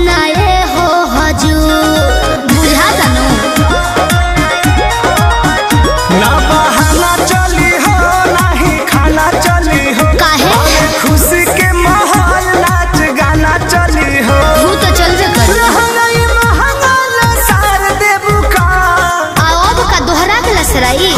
नाये हो हजूर बुझा दनो ना बहाना चली हो नहीं खाना चली हो काहे खुशी के माहौल नाच गाना चली हो तू तो चलबे कर दोहरा के लसराई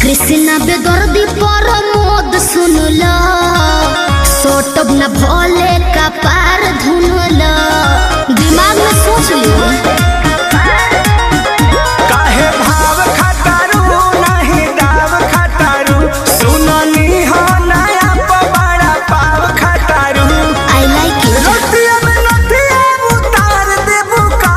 कृष्णा बेदर्दी पर मोद सुन लो सोटब न भोले का पार धुन लो दिमाग में सोच लो काहे भाव खटारू नहीं दाव खटारू सुननी हो नया बड़ा पाव खटारू आई लाइक इट नथिया में नथिया उतार देबू का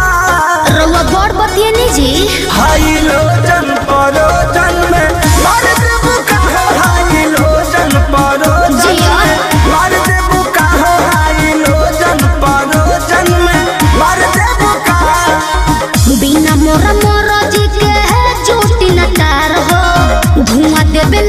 रउआ बड़ बतिए नी जी हाई लोजन परोजन में मार देबू का हाई लोजन परोजन में मार देबू का हाई लोजन परोजन में मार देबू का बिना मोरा मोरा जी के है चोटी न तार हो धुआं देबे